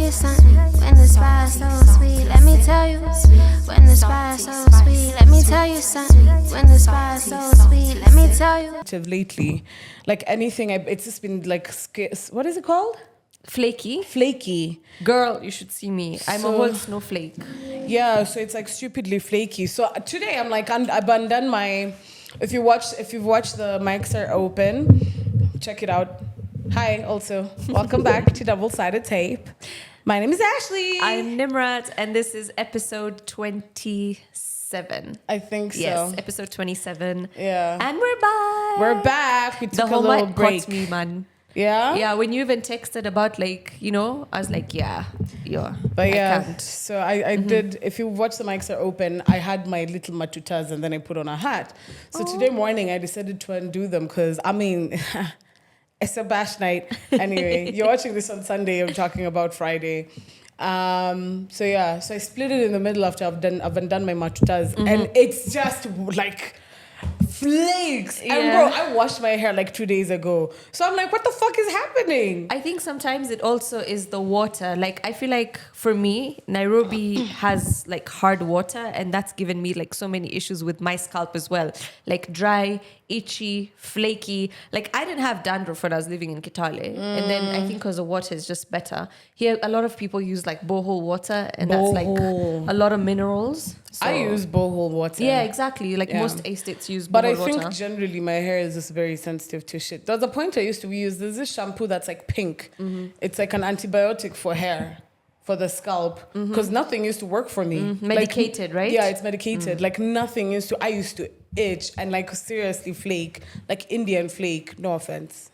you something. When the spice so sweet, let me tell you. When the spice so sweet, let me tell you something. When the spice so sweet, let me tell you. Lately, like anything, it's just been like, what is it called? Flaky. Girl, you should see me. I'm a whole snowflake. Yeah, so it's like stupidly flaky. So today I'm like, I've undone my. If you've watched the mics are open, check it out. Hi, also welcome back to Double Sided Tape. My name is Ashley. I'm Nimrat, and this is episode 27. I think so. Yes, episode 27. Yeah, and we're back. We took a little break. Caught me, man. Yeah? Yeah, when you even texted about I was like, yeah. But yeah, I can't. So I did, if you watch the mics are open, I had my little matutas and then I put on a hat. So today morning I decided to undo them because, it's a bash night. Anyway, you're watching this on Sunday, I'm talking about Friday. So I split it in the middle after I've undone my matutas and it's just like flakes. Yeah. And bro, I washed my hair like 2 days ago. So I'm like, what the fuck is happening? I think sometimes it also is the water. Like, I feel like for me, Nairobi has like hard water, and that's given me like so many issues with my scalp as well. Like dry, itchy, flaky. Like I didn't have dandruff when I was living in Kitale. And then I think because the water is just better. Here, a lot of people use like borehole water, and that's like a lot of minerals. So, I use borehole water. Yeah, exactly. Like most estates use borehole water. But I think generally my hair is just very sensitive to shit. There was a point I used to use, there's this shampoo that's like pink. It's like an antibiotic for hair, for the scalp. Because nothing used to work for me. Medicated, right? Yeah, it's medicated. Like nothing I used to itch and like seriously flake. Like Indian flake, no offense.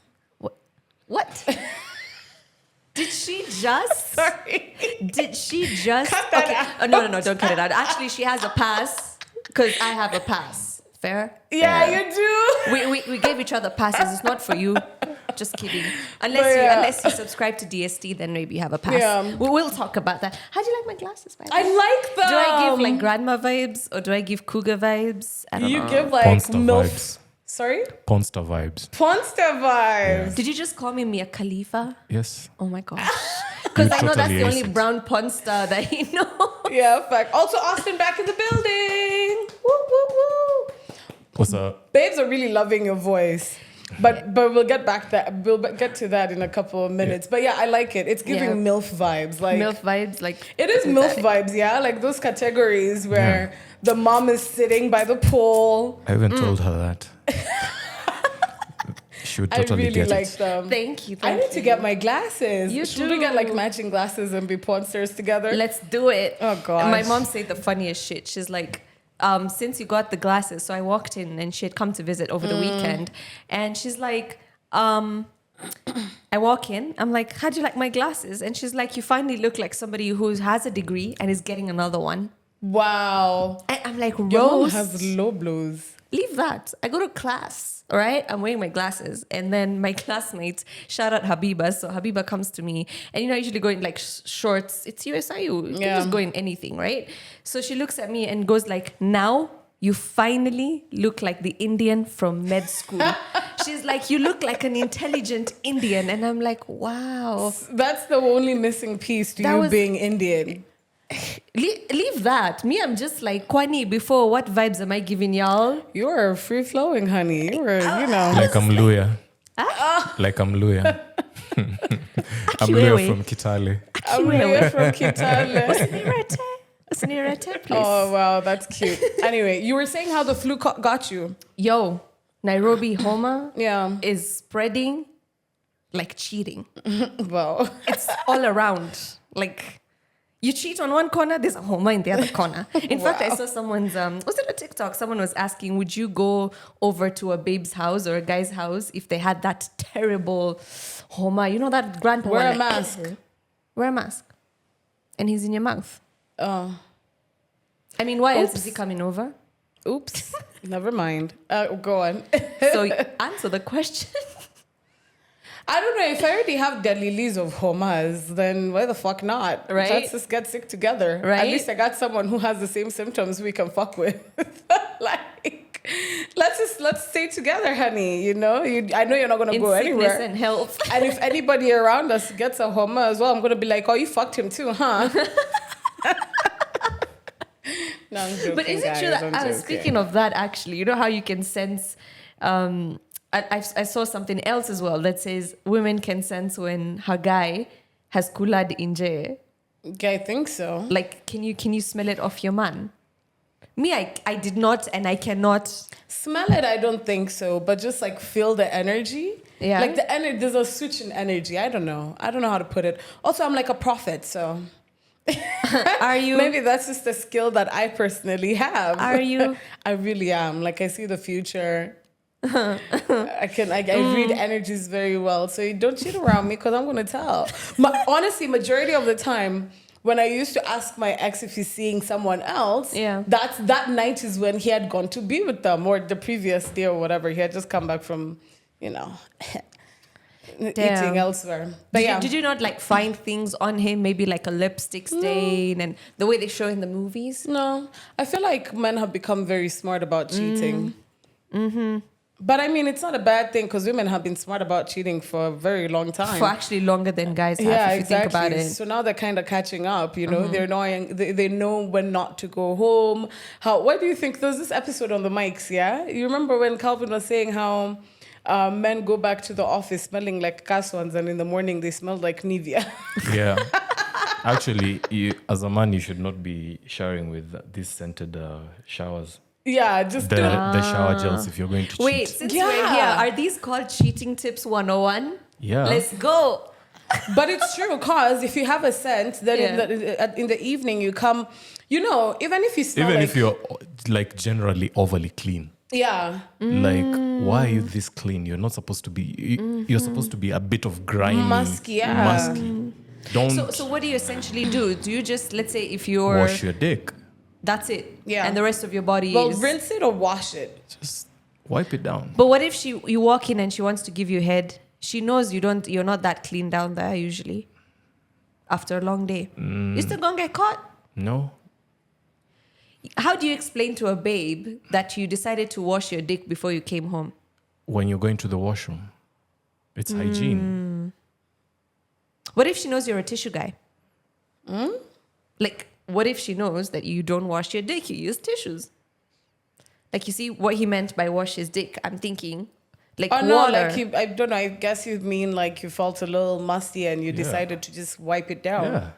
What? Did she just? Sorry. Did she just? Cut that out. Oh, no, don't cut it out. Actually, she has a pass because I have a pass. Fair? Yeah, Fair. you do. We gave each other passes. It's not for you. Just kidding. Unless you subscribe to DST, then maybe you have a pass. Yeah. We'll talk about that. How do you like my glasses, by the way? I like them. Do I give like grandma vibes or do I give cougar vibes? I don't know. You give like Ponster MILF. vibes. Sorry? Ponster vibes. Ponster vibes. Did you just call me Mia Khalifa? Yes. Oh my gosh. Because I know that's totally the only aced. brown porn star that he knows. Yeah, fact. Also, Austin back in the building. Woo, woo, woo. What's up? Babes are really loving your voice. But we'll get to that in a couple of minutes. But yeah, I like it. It's giving MILF vibes. Like MILF vibes, like it is MILF vibes, yeah. Like those categories where the mom is sitting by the pool. I even told her that. She would totally I really get like it. them. Thank you. I need to get my glasses. Should we get like do. matching glasses and be pornsters together? Let's do it. Oh gosh. My mom said the funniest shit. She's like, since you got the glasses, so I walked in and she had come to visit over the weekend, and she's like, I walk in, I'm like, how'd you like my glasses? And she's like, you finally look like somebody who has a degree and is getting another one. Wow. And I'm like, Your mom Rose, has low blows. leave that. I go to class, all right? I'm wearing my glasses. And then my classmates, shout out Habiba. So Habiba comes to me. And I usually go in like shorts. It's USIU. You can just go in anything, right? So she looks at me and goes like, now you finally look like the Indian from med school. She's like, you look like an intelligent Indian. And I'm like, wow. That's the only missing piece to you being Indian. Leave that. Me, I'm just like, Kwani, before, what vibes am I giving y'all? You are free flowing, honey. You were, Like I'm Luya. Like I'm Luya. I'm Luya from Kitale. I'm Luya from Kitale. Please. Oh, wow, that's cute. Anyway, you were saying how the flu got you. Yo, Nairobi Homa is spreading like cheating. Well, It's all around. Like, you cheat on one corner, there's a Homa in the other corner. In fact, I saw someone's, was it a TikTok? Someone was asking, would you go over to a babe's house or a guy's house if they had that terrible Homa? You know that grandpa wear one, a mask. Wear a mask. And he's in your mouth. Oh, I mean, why else is he coming over? oops. Never mind. Go on. So answer the question. I don't know. If I already have dalilies of homas, then why the fuck not? Right? Let's just get sick together. Right? At least I got someone who has the same symptoms we can fuck with. Like, let's stay together, honey. You know, I know you're not gonna In go sickness anywhere. and health. And if anybody around us gets a homo as well, I'm gonna be like, oh, you fucked him too, huh? No, I'm joking, But is it true guys, that I'm joking. speaking of that, actually, you know how you can sense? I saw something else as well that says women can sense when her guy has kulad inje. Okay, I think so. Like, can you smell it off your man? Me, I did not, and I cannot. Smell it, I don't think so, but just like feel the energy. Yeah. Like the energy, there's a switch in energy. I don't know how to put it. Also, I'm like a prophet, so Are you? maybe that's just a skill that I personally have. Are you? I really am. Like I see the future. I read energies very well. So you don't cheat around me because I'm gonna tell. Honestly, majority of the time, when I used to ask my ex if he's seeing someone else, Yeah. that night is when he had gone to be with them, or the previous day or whatever. He had just come back from, eating elsewhere. But Did you not like find things on him, maybe like a lipstick stain and the way they show in the movies? No, I feel like men have become very smart about cheating. But I mean, it's not a bad thing because women have been smart about cheating for a very long time. For actually longer than guys have, Yeah, if you think exactly. about it. So now they're kind of catching up. They're knowing they know when not to go home. What do you think? There was this episode on the mics. Yeah, you remember when Calvin was saying how men go back to the office smelling like Caswans, and in the morning they smell like Nivea. Yeah. Actually, as a man, you should not be showering with these scented showers. Yeah, just The shower gels if you're going to Wait, cheat. since we're here, are these called cheating tips 101? Yeah. Let's go. But it's true because if you have a scent, then in the evening you come, even if you smell Even if you're like generally overly clean. yeah. Like, why are you this clean? You're not supposed to be. You're supposed to be a bit of grimy, Musky, yeah. musky. Don't So what do you essentially do? Do you just, let's say if you're... wash your dick. That's it. Yeah. And the rest of your body Well, is... rinse it or wash it. Just wipe it down. But what if you walk in and she wants to give you head? She knows you're not that clean down there usually. After a long day. You still gonna get caught? No. How do you explain to a babe that you decided to wash your dick before you came home? When you're going to the washroom, it's hygiene. What if she knows you're a tissue guy? Like, what if she knows that you don't wash your dick, you use tissues? Like, you see what he meant by wash his dick? I'm thinking, like, Oh no, water. like I don't know. I guess you mean like you felt a little musty and you decided to just wipe it down.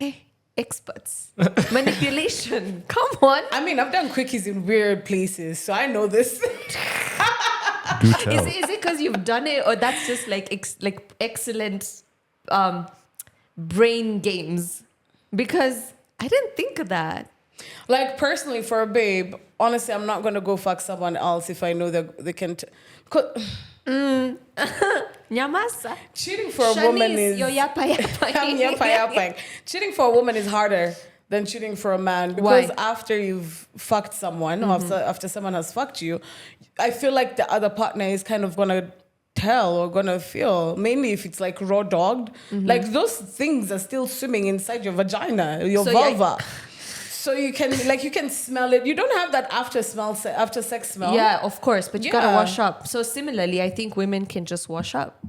Yeah. Experts. Manipulation. Come on. I mean, I've done quickies in weird places, so I know this. Do tell. Is it because you've done it, or that's just like excellent brain games? Because I didn't think of that. Like personally, for a babe, honestly, I'm not gonna go fuck someone else if I know that they can. Nyamasa. Cheating for a woman is. Yo yapa yapa. I'm yapping. Cheating for a woman is harder than cheating for a man because Why? after you've fucked someone or after someone has fucked you, I feel like the other partner is kind of gonna tell or gonna feel, mainly if it's like raw dogged, like those things are still swimming inside your vagina, your So, vulva. So you can smell it. You don't have that after sex smell. Yeah, of course, but you gotta Yeah. wash up. So similarly, I think women can just wash up.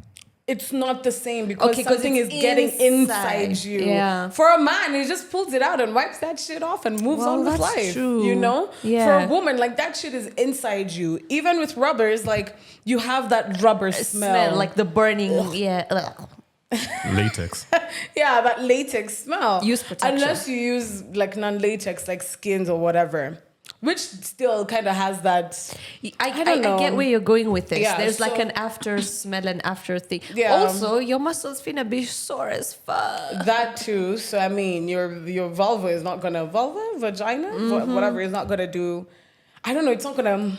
It's not the same because Okay, 'cause something is it's getting inside. inside you. Yeah. For a man, he just pulls it out and wipes that shit off and moves Well, on with that's life. true. You know? Yeah. For a woman, like that shit is inside you. Even with rubbers, like you have that rubber smell. Like the burning. Yeah. Ugh. Latex. Yeah, that latex smell. Use protection. Unless you use like non-latex, like skins or whatever. Which still kind of has that. I don't know. get where you're going with this. Yeah, There's like so- an after smell and after thing. Yeah. Also, your muscles finna be sore as fuck. That too. So I mean, your vulva is not gonna vagina, whatever is not gonna do. I don't know. It's not gonna.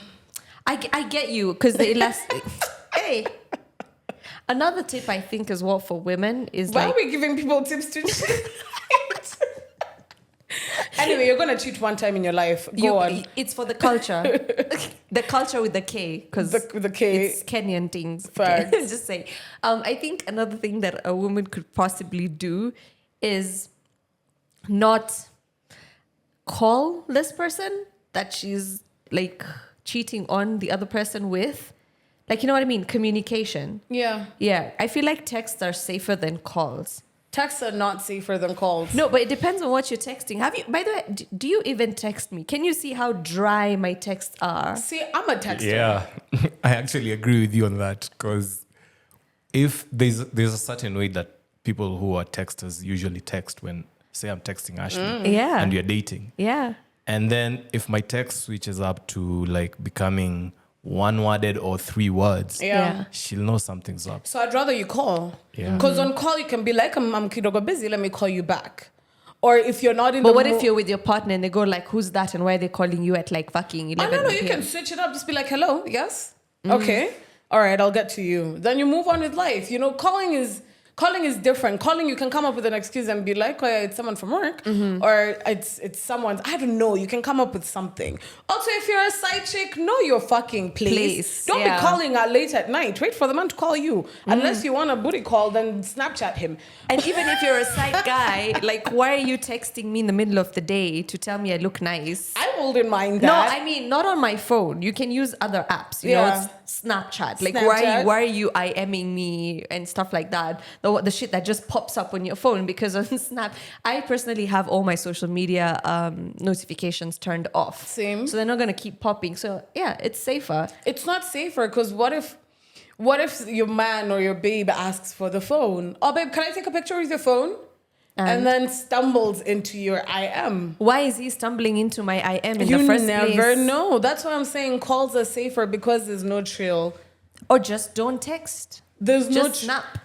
I get you because the elastic. Hey. Another tip I think as well for women is Why like are we giving people tips to cheat? Anyway, you're gonna cheat one time in your life. Go on. It's for the culture. The culture with the K, because The K. it's Kenyan things. Facts. Just say. I think another thing that a woman could possibly do is not call this person that she's like cheating on the other person with. Like, you know what I mean? Communication. Yeah. Yeah. I feel like texts are safer than calls. Texts are not safer than calls. No, but it depends on what you're texting. Have you, by the way, do you even text me? Can you see how dry my texts are? See, I'm a texter. Yeah, I actually agree with you on that because if there's a certain way that people who are texters usually text when, say, I'm texting Ashley Yeah. and you're dating. Yeah. And then if my text switches up to like becoming one-worded or 3 words, Yeah. she'll know something's up. So I'd rather you call. Yeah. Because on call you can be like, I'm kidogo busy, let me call you back. Or if you're not in But the what if you're with your partner and they go like, who's that? And why are they calling you at like fucking 11 no, you p.m.? can switch it up. Just be like, hello, yes? Okay. All right, I'll get to you. Then you move on with life. You know, calling is different. Calling, you can come up with an excuse and be like, oh, yeah, it's someone from work. Or it's someone's, I don't know. You can come up with something. Also, if you're a side chick, know your fucking place. Don't be calling out late at night. Wait for the man to call you. Unless you want a booty call, then Snapchat him. And even if you're a side guy, like, why are you texting me in the middle of the day to tell me I look nice? I wouldn't mind that. No, I mean, not on my phone. You can use other apps. You know, it's Snapchat. Like, why are you IMing me and stuff like that? The shit that just pops up on your phone, because on Snap, I personally have all my social media notifications turned off. Same. So they're not going to keep popping. So yeah, it's safer. It's not safer because what if your man or your babe asks for the phone? Oh, babe, can I take a picture with your phone? And then stumbles into your IM. Why is he stumbling into my IM in the first place? You never know. That's why I'm saying calls are safer because there's no trail. Or just don't text. There's no Just snap.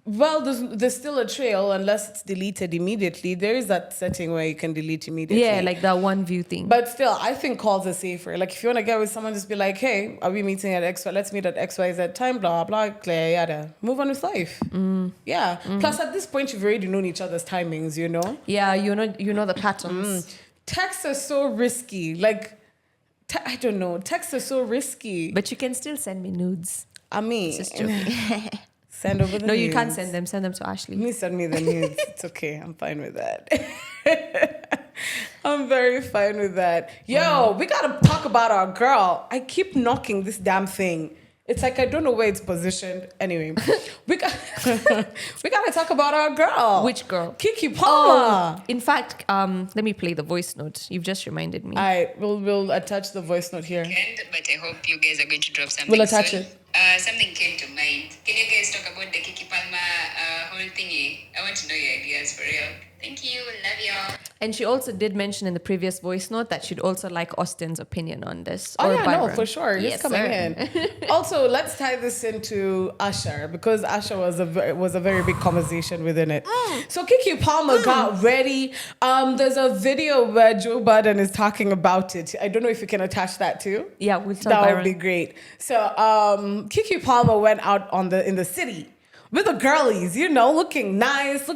Well, there's still a trail unless it's deleted immediately. There is that setting where you can delete immediately. Yeah, like that one view thing. But still, I think calls are safer. Like if you want to get with someone, just be like, hey, are we meeting at let's meet at XYZ time, blah, blah, clear, yada. Move on with life. Yeah. Plus, at this point, you've already known each other's timings, you know? Yeah, you know the patterns. Texts are so risky. Like, I don't know. Texts are so risky. But you can still send me nudes. I mean, Just joking. send over the No, you nudes. can't send them. Send them to Ashley. Me send me the nudes. It's okay. I'm fine with that. I'm very fine with that. Yo, we gotta talk about our girl. I keep knocking this damn thing. It's like I don't know where it's positioned. Anyway, we gotta talk about our girl. Which girl? Kiki Palmer. Oh, in fact, let me play the voice note. You've just reminded me. We'll attach the voice note here. But I hope you guys are going to drop something We'll attach soon. it. Something came to mind. Can you guys talk about the Keke Palmer whole thingy? I want to know your ideas for real. Thank you. Love y'all. And she also did mention in the previous voice note that she'd also like Austin's opinion on this. Oh or yeah, no, Byron. for sure. He's Yes, coming sir. in. Also, let's tie this into Usher because Usher was a very big conversation within it. So Keke Palmer got ready. There's a video where Joe Budden is talking about it. I don't know if you can attach that too. Yeah, we'll tell That Byron. would be great. So Keke Palmer went out in the city with the girlies, you know, looking nice,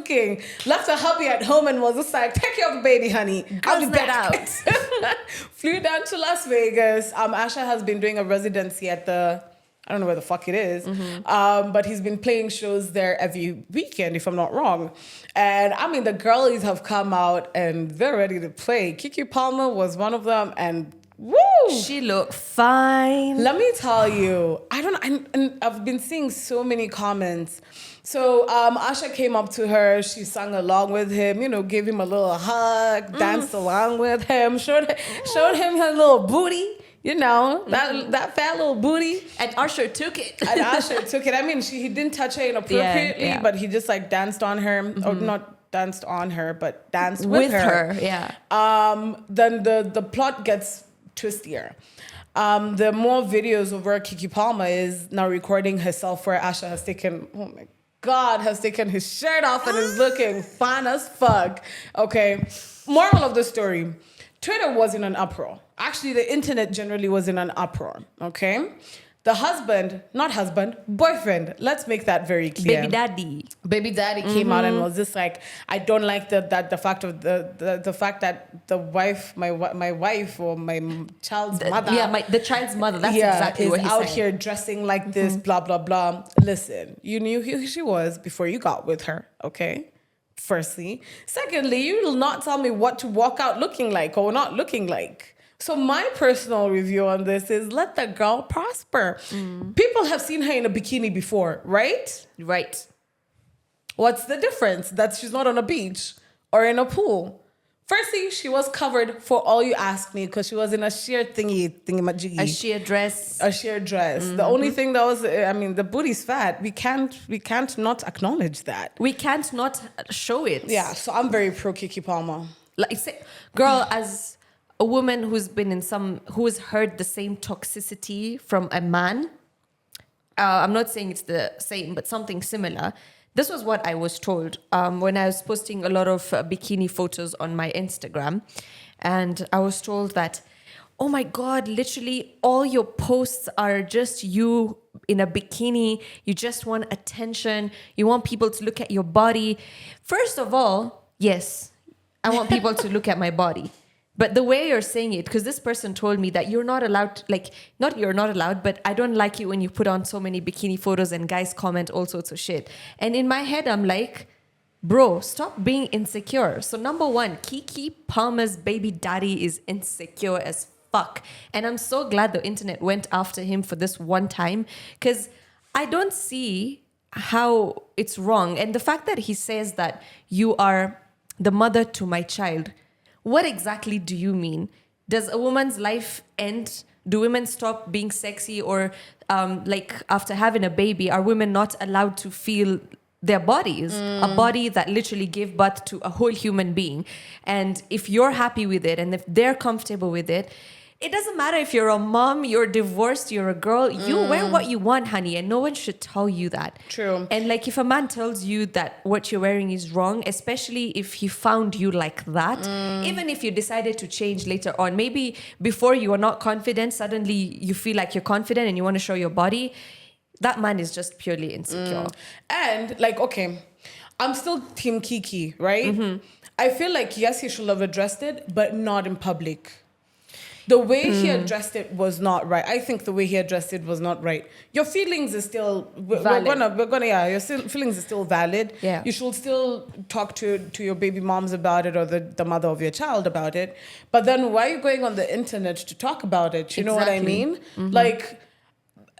left her hubby at home and was just like, take care of the baby, honey. I'll be Girls' night back. Flew down to Las Vegas. Asha has been doing a residency at I don't know where the fuck it is, but he's been playing shows there every weekend, if I'm not wrong. And I mean, the girlies have come out and they're ready to play. Keke Palmer was one of them, and woo! She looked fine. Let me tell you, and I've been seeing so many comments. So Asha came up to her, she sang along with him, you know, gave him a little hug, danced along with him, showed him her little booty, you know, that fat little booty. And Usher took it. And Asha took it. I mean, he didn't touch her inappropriately, Yeah. but he just like danced on her, or not danced on her, but danced with her. Yeah. Then the plot gets twistier. There are more videos of where Keke Palmer is now recording herself where Asha has taken, oh my God, has taken his shirt off and is looking fine as fuck. Okay. Moral of the story. Twitter was in an uproar. Actually, the internet generally was in an uproar. Okay. The boyfriend, let's make that very clear. Baby daddy came out and was just like, I don't like the fact of the fact that the wife, my wife or my child's mother, the child's mother. That's exactly is what he's out saying. here dressing like this, blah blah blah. Listen, you knew who she was before you got with her, okay? Firstly, secondly, you will not tell me what to walk out looking like or not looking like. So my personal review on this is let the girl prosper. People have seen her in a bikini before, right? Right. What's the difference? That she's not on a beach or in a pool. Firstly, she was covered for all you ask me because she was in a sheer thingy-majiggy. A sheer dress. A sheer dress. The only thing that was, the booty's fat. We can't not acknowledge that. We can't not show it. Yeah, so I'm very pro Kiki Palmer. Like, girl, as a woman who's heard the same toxicity from a man, I'm not saying it's the same, but something similar. This was what I was told when I was posting a lot of bikini photos on my Instagram. And I was told that, oh my God, literally all your posts are just you in a bikini. You just want attention. You want people to look at your body. First of all, yes, I want people to look at my body. But the way you're saying it, because this person told me that you're not allowed, not you're not allowed, but I don't like it when you put on so many bikini photos and guys comment all sorts of shit. And in my head, I'm like, bro, stop being insecure. So number one, Keke Palmer's baby daddy is insecure as fuck. And I'm so glad the internet went after him for this one time, because I don't see how it's wrong. And the fact that he says that you are the mother to my child, what exactly do you mean? Does a woman's life end? Do women stop being sexy? Or after having a baby, are women not allowed to feel their bodies? A body that literally gave birth to a whole human being. And if you're happy with it and if they're comfortable with it, it doesn't matter if you're a mom, you're divorced, you're a girl, you wear what you want, honey, and no one should tell you that. True. And if a man tells you that what you're wearing is wrong, especially if he found you like that, even if you decided to change later on, maybe before you were not confident, suddenly you feel like you're confident and you want to show your body, that man is just purely insecure. And okay, I'm still Team Kiki, right? I feel like, yes, he should have addressed it, but not in public. The way he addressed it was not right. I think the way he addressed it was not right. Your feelings is still Valid. your feelings is still valid. Yeah. You should still talk to your baby moms about it or the mother of your child about it. But then why are you going on the internet to talk about it? You know what I mean?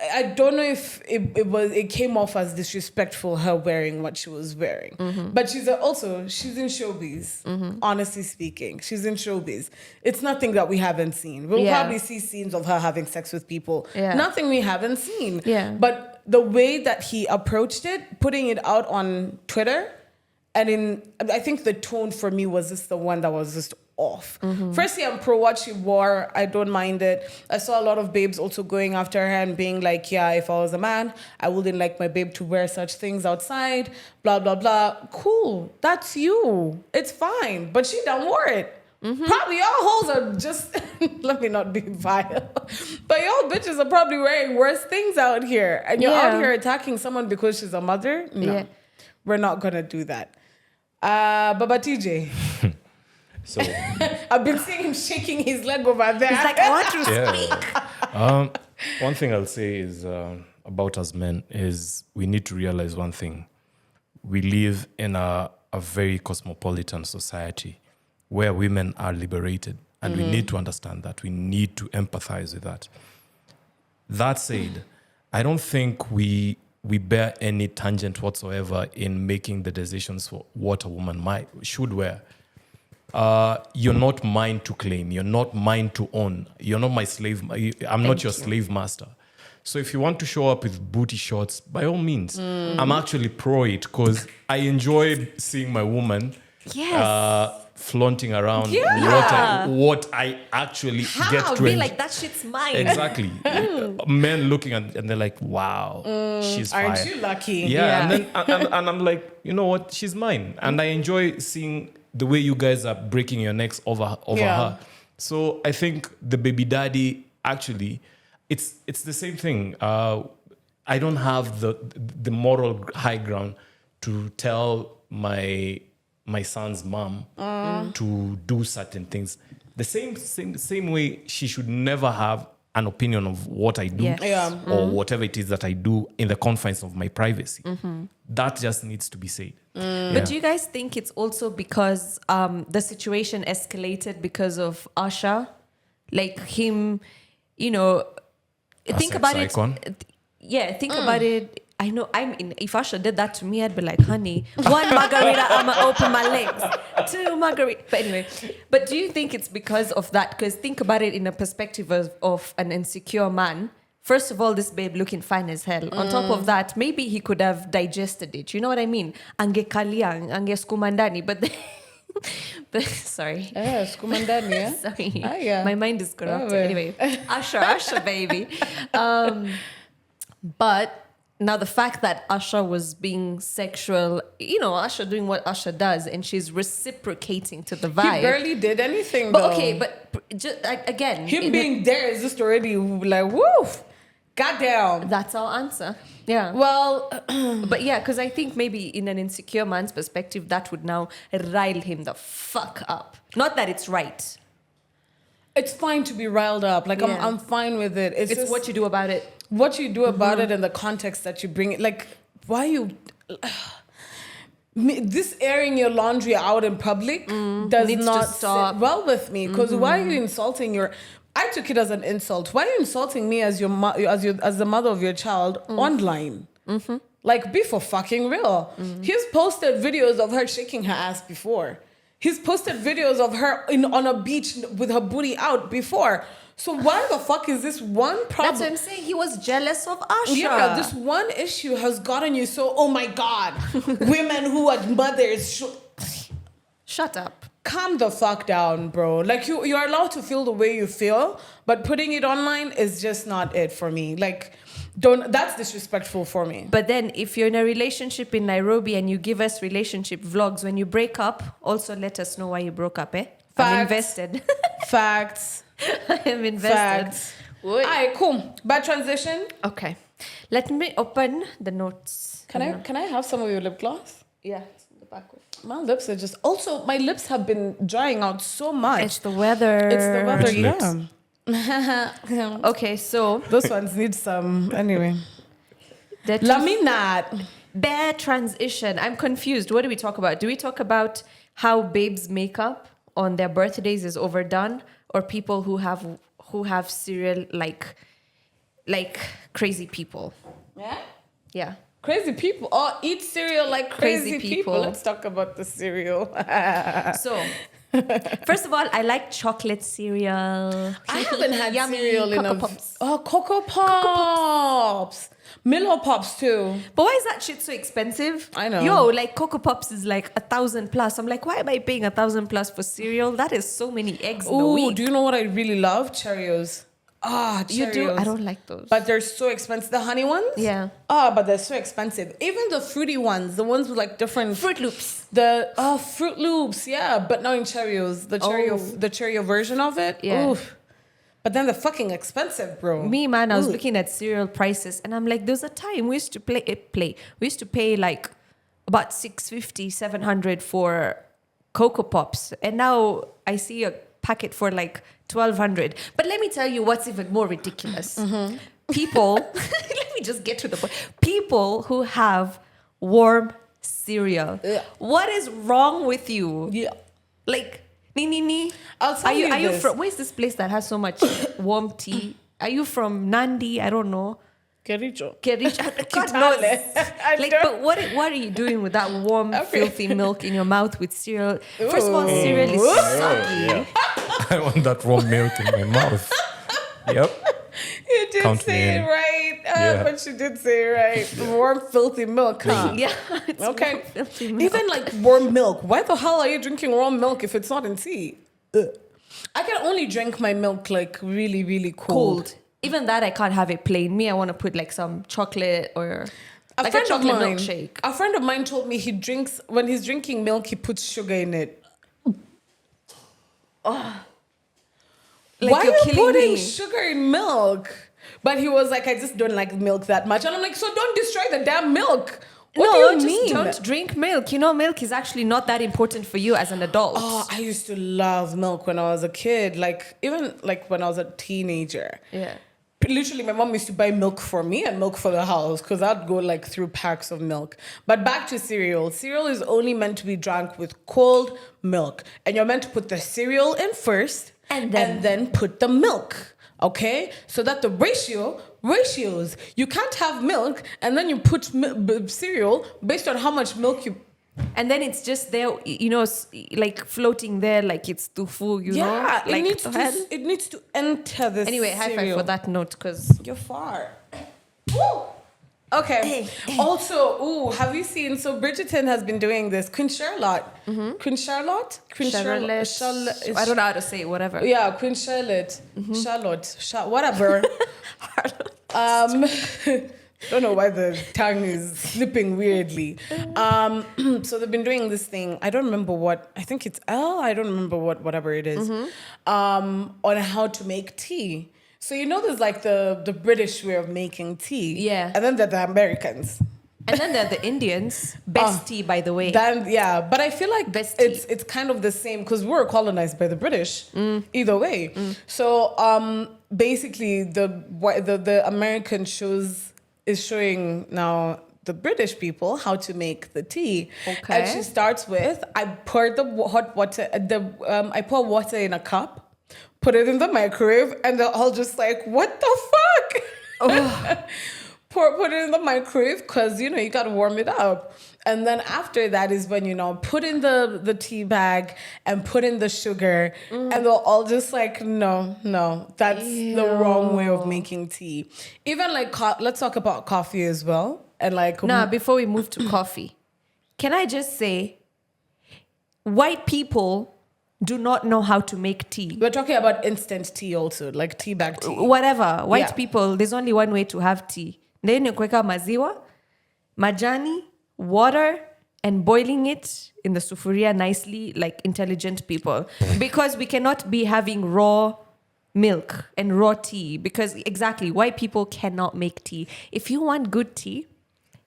I don't know if it came off as disrespectful, her wearing what she was wearing. But she's in showbiz, honestly speaking. She's in showbiz. It's nothing that we haven't seen. We'll probably see scenes of her having sex with people. Yeah. Nothing we haven't seen. Yeah. But the way that he approached it, putting it out on Twitter, I think the tone for me was just the one that was just off. Firstly, I'm pro what she wore. I don't mind it. I saw a lot of babes also going after her and being like, yeah, if I was a man, I wouldn't like my babe to wear such things outside, blah, blah, blah. Cool. That's you. It's fine. But she done wore it. Probably y'all hoes are just, let me not be vile, but y'all bitches are probably wearing worse things out here. And you're out here attacking someone because she's a mother? No, we're not going to do that. Baba TJ. So I've been seeing him shaking his leg over there. He's like, I want to speak. one thing I'll say is about us men is we need to realize one thing. We live in a very cosmopolitan society where women are liberated, and we need to understand that. We need to empathize with that. That said, I don't think we bear any tangent whatsoever in making the decisions for what a woman should wear. You're not mine to claim. You're not mine to own. You're not my slave. I'm not your slave master. So if you want to show up with booty shorts, by all means, I'm actually pro it because I enjoyed seeing my woman flaunting around what I actually get to be like, that shit's mine. Exactly. Men looking at and they're like, wow, she's fire. Aren't you lucky? Yeah. And then and I'm like, you know what? She's mine. And I enjoy seeing the way you guys are breaking your necks over her. So I think the baby daddy, actually, it's the same thing. I don't have the moral high ground to tell my son's mom to do certain things. The same way she should never have an opinion of what I do or whatever it is that I do in the confines of my privacy. That just needs to be said. But do you guys think it's also because the situation escalated because of Usher? like him, you know, think sex about icon? it. Yeah, think about it. I know if Usher did that to me, I'd be like, honey, 1 margarita, I'ma open my legs. 2 margarita. But anyway, but do you think it's because of that? Because think about it in a perspective of an insecure man. First of all, this babe looking fine as hell. On top of that, maybe he could have digested it. You know what I mean? Ange kaliang, ange skumandani. But sorry. Skumandani, yeah? Sorry. Ah, yeah. My mind is corrupted. Oh, Anyway, Usher, baby. But now the fact that Usher was being sexual, Usher doing what Usher does, and she's reciprocating to the vibe. He barely did anything, But though. okay, but just, again, Him being there is just already like, woof. Goddamn. that's our answer. Yeah. Well, But yeah, because I think maybe in an insecure man's perspective, that would now rile him the fuck up. Not that it's right. it's fine to be riled up. Like, Yeah. I'm fine with it. It's It's just what you do about it. what you do about it and the context that you bring it. Like, why you... This airing your laundry out in public does Needs to not stop. sit well with me. Because why are you insulting your... I took it as an insult. Why are you insulting me as as the mother of your child online? Like, be for fucking real. He's posted videos of her shaking her ass before. He's posted videos of her on a beach with her booty out before. So why the fuck is this one problem? That's what I'm saying. He was jealous of Usher. Yeah, this one issue has gotten you so, oh my God, women who are mothers. Shut up. Calm the fuck down, bro. Like, you're allowed to feel the way you feel, but putting it online is just not it for me. Like, that's disrespectful for me. But then if you're in a relationship in Nairobi and you give us relationship vlogs, when you break up, also let us know why you broke up, eh? I'm invested. Facts. I am invested. Facts. All right, cool. Bad transition. Okay. Let me open the notes. Can I have some of your lip gloss? Yeah, it's in the back. My lips are just... Also, my lips have been drying out so much. It's the weather. It's the weather, Which lips? yeah. Okay, so Those ones need some... Anyway. that Laminat. bad transition. I'm confused. What do we talk about? Do we talk about how babes' makeup on their birthdays is overdone, or people who have cereal like crazy people? Yeah? Yeah. Crazy people. Oh, eat cereal like crazy, Crazy people. people. Let's talk about the cereal. So, first of all, I like chocolate cereal. I haven't had Yummy cereal in Cocoa a... Pops. Oh, Cocoa Pops. Milo Pops too. But why is that shit so expensive? I know. Yo, like Cocoa Pops is like 1,000 plus. I'm like, why am I paying 1,000 plus for cereal? That is so many eggs in a Ooh, week. do you know what I really love? Cheerios. Ah, Cheerios. You do? I don't like those. But they're so expensive. The honey ones? Yeah. Ah, but they're so expensive. Even the fruity ones, the ones with like different... Fruit Loops. Fruit Loops, yeah. But now in Cheerios. The Cheerio version of it. Yeah. Oof. But then they're fucking expensive, bro. Me, man, I was Ooh. looking at cereal prices and I'm like, there was a time we used to We used to pay like about 650, 700 for Cocoa Pops. And now I see a packet for like 1,200. But let me tell you what's even more ridiculous. People, let me just get to the point. People who have warm cereal. Yeah. What is wrong with you? Yeah. Like, ni. I'll tell you Are you this. from, where's this place that has so much warm tea? Are you from Nandi? I don't know. Kericho. God knows. I Like, don't- but what are you doing with that warm, Okay. filthy milk in your mouth with cereal? First of all, cereal is soggy. Yeah. I want that raw milk in my mouth. Yep. You did Count me say in. it right. Yeah. But you did say it right. Warm, filthy milk, huh? Yeah, it's Okay. warm, filthy milk. Even like warm milk. Why the hell are you drinking warm milk if it's not in tea? Ugh. I can only drink my milk like really, really cold. cold. Even that, I can't have it plain. Me, I want to put like some chocolate or A like a friend of chocolate mine, milkshake. a friend of mine told me when he's drinking milk, he puts sugar in it. Like, Why you're are you killing putting me. sugar in milk? But he was like, I just don't like milk that much. And I'm like, so don't destroy the damn milk. What do you just mean? don't drink milk. You know, milk is actually not that important for you as an adult. Oh, I used to love milk when I was a kid. Like, even like when I was a teenager. Yeah. Literally, my mom used to buy milk for me and milk for the house because I'd go like through packs of milk. But back to cereal. Cereal is only meant to be drank with cold milk. And you're meant to put the cereal in first And then put the milk. Okay, so that the ratios, you can't have milk and then you put cereal based on how much milk you. And then it's just there, like floating there, like it's tofu, you know? Yeah, Like, it needs to enter the Anyway, high five cereal. for that note, because You're far. Woo! Okay. Also, have you seen? So Bridgerton has been doing this. Queen Charlotte. Queen Charlotte. I don't know how to say it, whatever. Yeah, Queen Charlotte. Whatever. Don't know why the tongue is slipping weirdly. So they've been doing this thing. I don't remember what. I think it's I don't remember whatever it is. On how to make tea. So there's like the British way of making tea. Yeah. And then there are the Americans. And then there are the Indians. Best tea, by the way. But I feel like Best tea. it's kind of the same because we're colonized by the British. Either way. So basically the American is showing now the British people how to make the tea. Okay. And she starts with, I pour the hot water, I pour water in a cup, put it in the microwave, and they're all just like, what the fuck? Oh. Put it in the microwave because, you gotta warm it up. And then after that is when, put in the tea bag and put in the sugar. And they're all just like, no, that's the wrong way of making tea. Even like, let's talk about coffee as well. And like, Now, before we move to coffee, can I just say, white people do not know how to make tea. we're talking about instant tea also, like tea bag tea. Whatever. White Yeah. people, there's only one way to have tea. Then you kuweka maziwa, majani, water, and boiling it in the sufuria nicely, like intelligent people. Because we cannot be having raw milk and raw tea. Because exactly, white people cannot make tea. If you want good tea,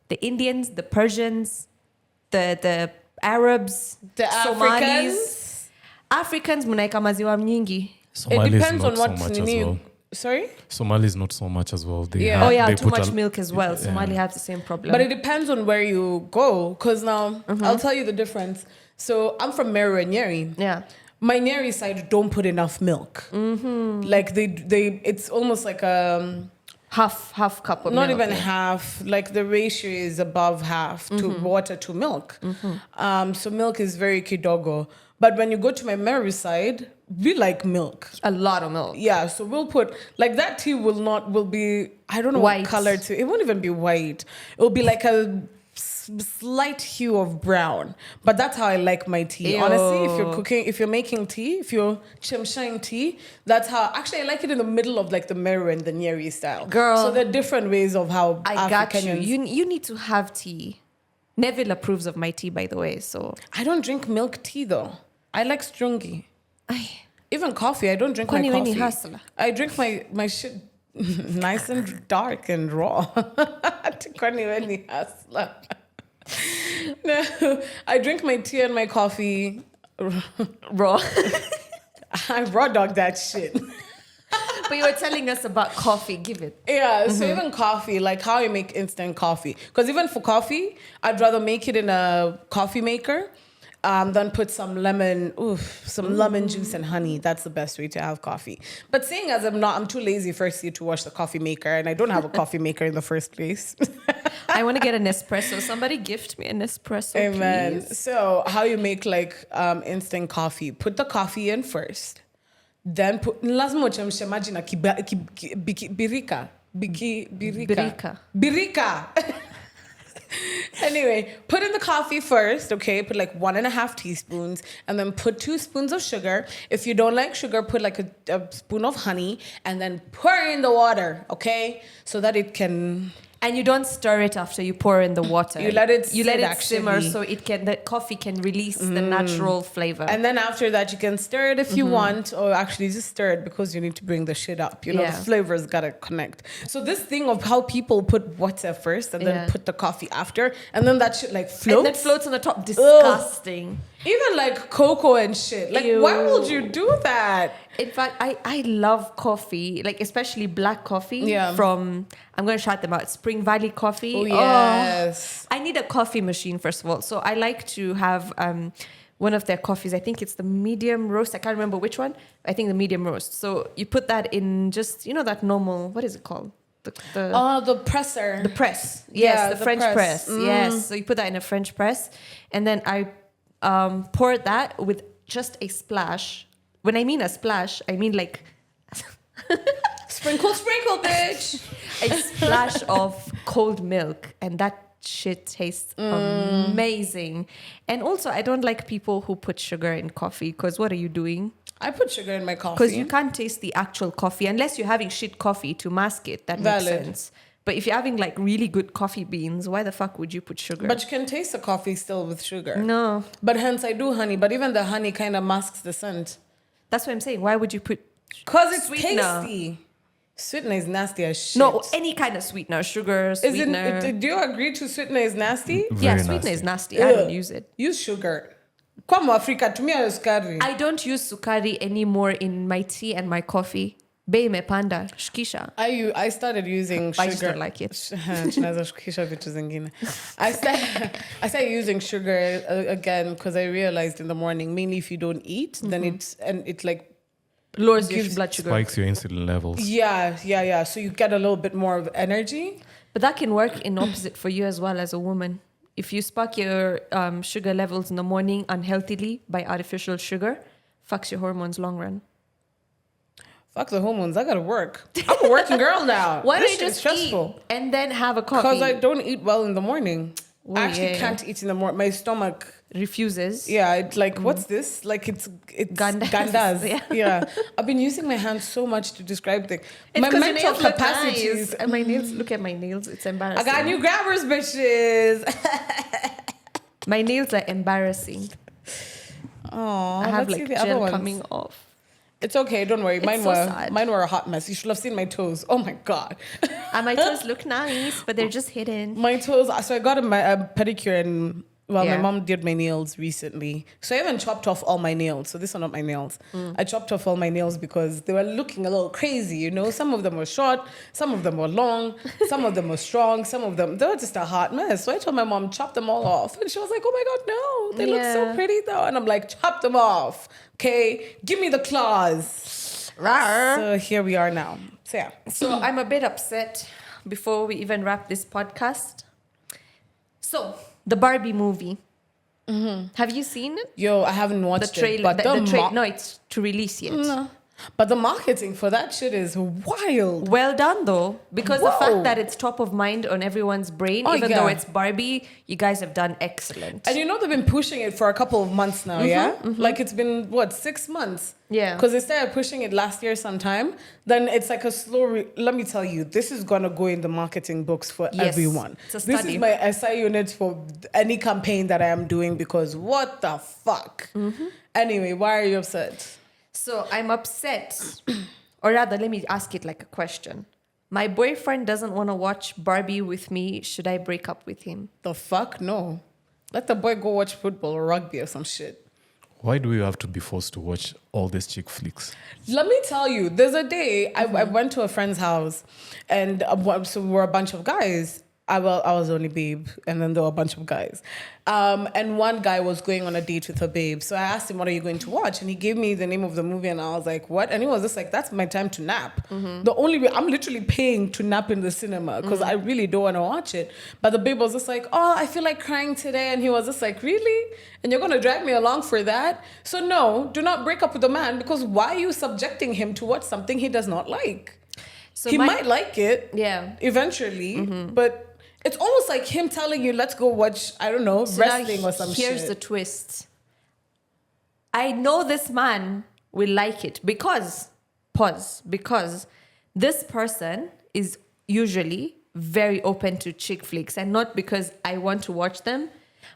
the Indians, the Persians, the Arabs, The Somalis, Africans munaika maziwa nyingi. It depends on not what so much you as need. well. Sorry? Somalis not so much as well. They Yeah. Oh yeah, they too put much a- milk as well. Yeah. Somali have the same problem. But it depends on where you go. Because now, I'll tell you the difference. So I'm from Meru and Nyeri. yeah. My Nyeri side don't put enough milk. Like they it's almost like Half cup of not milk. even yeah. half. Like the ratio is above half to water to milk. So milk is very kidogo. But when you go to my Meru side, we like milk. A lot of milk. Yeah, so we'll put like that tea will be I don't know White. what color to it won't even be white. It will be like a slight hue of brown. But that's how I like my tea. Ew. Honestly, if you're making tea, if you're chimshang tea, that's how actually I like it in the middle of like the Meru and the Nyeri style. Girl. So there are different ways of how I got you. Africans. You need to have tea. Neville approves of my tea, by the way. So I don't drink milk tea though. I like strungi. Even coffee, I don't drink my Kwani we ni coffee. hustler? I drink my shit nice and dark and raw. Kwani we ni hustler. No, I drink my tea and my coffee raw. I raw dog that shit. But you were telling us about coffee. Give it. Yeah, so even coffee, like how I make instant coffee. Because even for coffee, I'd rather make it in a coffee maker than put some lemon juice and honey. That's the best way to have coffee. But seeing as I'm too lazy firstly to wash the coffee maker, and I don't have a coffee maker in the first place. I want to get an espresso. Somebody gift me an espresso, Amen. please. So how you make like instant coffee? Put the coffee in first. Then put lazima uchemshe maji na birika. Anyway, put in the coffee first, okay? Put like 1.5 teaspoons and then put 2 spoons of sugar. If you don't like sugar, put like a spoon of honey and then pour in the water, okay? So that it can... And you don't stir it after you pour in the water. You let it simmer actually. so the coffee can release the natural flavor. And then after that, you can stir it if you want, or actually just stir it because you need to bring the shit up. You know, Yeah. the flavors gotta connect. So this thing of how people put water first and then put the coffee after, and then that shit like floats. And it floats on the top. Disgusting. Even like cocoa and shit. Like, why Ew. would you do that? In fact, I love coffee, like especially black coffee Yeah. from, I'm going to shout them out, Spring Valley Coffee. Oh, yes. I need a coffee machine, first of all. So I like to have one of their coffees. I think it's the medium roast. I can't remember which one. I think the medium roast. So you put that in just, that normal, what is it called? The presser. The press. Yes, Yeah, the the French press. press. Yes. So you put that in a French press. And then I pour that with just a splash. When I mean a splash, I mean like... Sprinkle, bitch. a splash of cold milk. And that shit tastes amazing. And also, I don't like people who put sugar in coffee because what are you doing? I put sugar in my coffee. Because you can't taste the actual coffee unless you're having shit coffee to mask it. That makes Valid. sense. But if you're having like really good coffee beans, why the fuck would you put sugar? But you can taste the coffee still with sugar. No. But hence I do honey. But even the honey kind of masks the scent. That's what I'm saying. Why would you put Because it's sweetener? tasty. Sweetener is nasty as shit. No, any kind of sweetener, sugar, sweetener. Do you agree to sweetener is nasty? Yeah, Very sweetener is nasty. nasty. I don't use it. Use sugar. Kwa Africa, tumia sukari. I don't use sukari anymore in my tea and my coffee. Bei imepanda, shikisha. I started using sugar. I just don't like it. Tunaweza shukisha vitu zingine. I started using sugar again because I realized in the morning, mainly if you don't eat, then it like Lowers your gives- blood sugar. Spikes your insulin levels. yeah. So you get a little bit more of energy. But that can work in opposite for you as well as a woman. If you spark your sugar levels in the morning unhealthily by artificial sugar, fucks your hormones long run. Fuck the hormones. I gotta work. I'm a working girl now. Why This don't you shit is just stressful? eat and then have a coffee? Because I don't eat well in the morning. Oh, I actually yeah. can't eat in the morning. My stomach, Refuses. yeah, it's like, what's this? Like it's Gandas. gandas. Yeah. I've been using my hands so much to describe things. It's My 'cause your mental nails look capacities. nice. And my nails, look at my nails. It's I embarrassing. got new grabbers, bitches. My nails are embarrassing. Oh, I have let's see like the other gel ones. coming off. It's okay, don't worry. Mine so were sad. a hot mess. You should have seen my toes. Oh my god. And my toes look nice, but they're just hidden. My toes. So I got a pedicure and my Yeah. mom did my nails recently. So I even chopped off all my nails. So these are not my nails. I chopped off all my nails because they were looking a little crazy. Some of them were short, some of them were long, some of them were strong, some of them they were just a hot mess. So I told my mom chop them all off, and she was like, "Oh my god, no! They look so Yeah. pretty though." And I'm like, "Chop them off, okay? Give me the claws." So here we are now. So yeah. So I'm a bit upset before we even wrap this podcast. So the Barbie movie. Have you seen it? Yo, I haven't The watched trailer. it, but No, it's to release yet. No. But the marketing for that shit is wild. Well done though, because the Whoa. fact that it's top of mind on everyone's brain, Oh, even yeah. though it's Barbie, you guys have done excellent. And they've been pushing it for a couple of months now, yeah? Like it's been, 6 months? Yeah. Because they started pushing it last year sometime. Then it's like a slow, let me tell you, this is going to go in the marketing books for Yes. everyone. It's a This study. is my SI unit for any campaign that I am doing because what the fuck? Anyway, why are you upset? So I'm upset, or rather, let me ask it like a question. My boyfriend doesn't want to watch Barbie with me. Should I break up with him? The fuck? No. Let the boy go watch football or rugby or some shit. Why do we have to be forced to watch all these chick flicks? Let me tell you, there's a day I went to a friend's house, and so we were a bunch of guys. I was only babe, and then there were a bunch of guys. And one guy was going on a date with a babe. So I asked him, "What are you going to watch?" And he gave me the name of the movie, and I was like, "What?" And he was just like, "That's my time to nap." The only way I'm literally paying to nap in the cinema because I really don't want to watch it. But the babe was just like, "Oh, I feel like crying today," and he was just like, "Really? And you're gonna drag me along for that?" So no, do not break up with a man because why are you subjecting him to watch something he does not like? So He might like it, Yeah. eventually, but it's almost like him telling you, "Let's go watch, I don't know, So now wrestling or some shit." Here's the twist. I know this man will like it because this person is usually very open to chick flicks, and not because I want to watch them.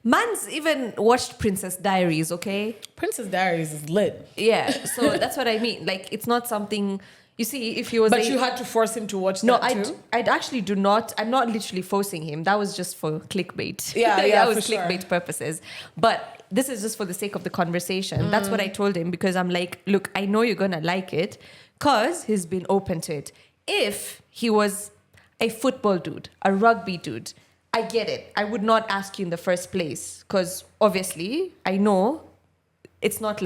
Man's even watched Princess Diaries, okay? Princess Diaries is lit, Yeah, so that's what I mean. Like, it's not something, you see, if he was but you had to force him to watch no, that too. I'd actually do not. I'm not literally forcing him. That was just for clickbait. Yeah, that was for sure. clickbait purposes. But this is just for the sake of the conversation. That's what I told him because I'm like, look, I know you're gonna like it because he's been open to it. If he was a football dude, a rugby dude, I get it. I would not ask you in the first place because obviously I know it's not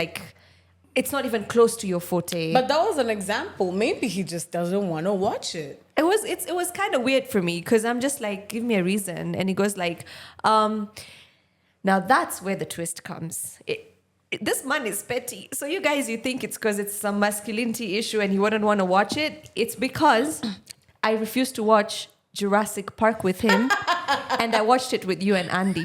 even close to your forte. But that was an example. Maybe he just doesn't want to watch it. It was kind of weird for me because I'm just like, give me a reason. And he goes like, now that's where the twist comes. This man is petty. So you guys, you think it's because it's some masculinity issue and he wouldn't want to watch it. It's because I refused to watch Jurassic Park with him and I watched it with you and Andy.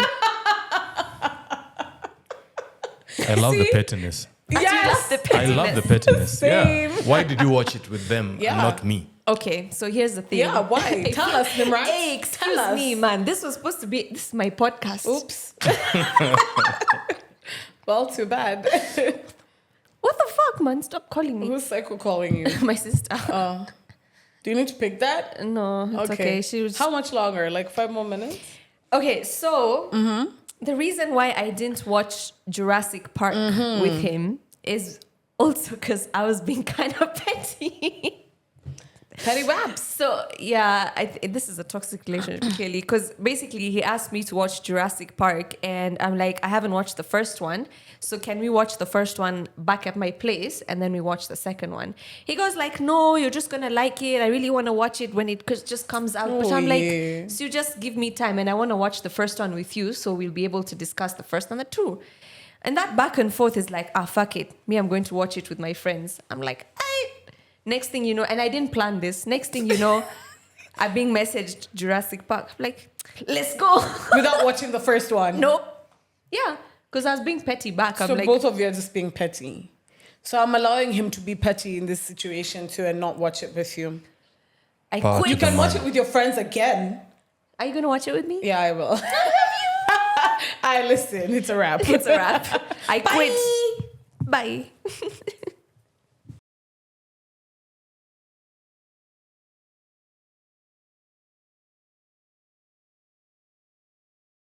I love the pettiness. Yes. I love the pettiness. Same. Yeah. Why did you watch it with them and not me? Okay, so here's the thing. Yeah, why? Tell us, Nimrat. Hey, excuse me, man. This was supposed to be, this is my podcast. Oops. Well, too bad. What the fuck, man? Stop calling me. Who's psycho calling you? My sister. Do you need to pick that? No, it's okay. She was... How much longer? Like 5 more minutes? Okay, so the reason why I didn't watch Jurassic Park with him is also because I was being kind of petty. Petty waps. So yeah, this is a toxic relationship clearly because basically he asked me to watch Jurassic Park and I'm like, I haven't watched the first one, so can we watch the first one back at my place and then we watch the second one? He goes like, no, you're just gonna like it. I really want to watch it when it just comes out. But I'm like, so you just give me time and I want to watch the first one with you so we'll be able to discuss the first and the two. And that back and forth is like, fuck it. Me, I'm going to watch it with my friends. I'm like, next thing you know, and I didn't plan this. Next thing you know, I'm being messaged Jurassic Park. I'm like, let's go. Without watching the first one? No. Yeah, because I was being petty back. I'm So like, both of you are just being petty. So I'm allowing him to be petty in this situation too and not watch it with you. I Park quit. You can watch it with your friends again. Are you going to watch it with me? Yeah, I will. I listen. It's a wrap. It's a wrap. I quit. Bye.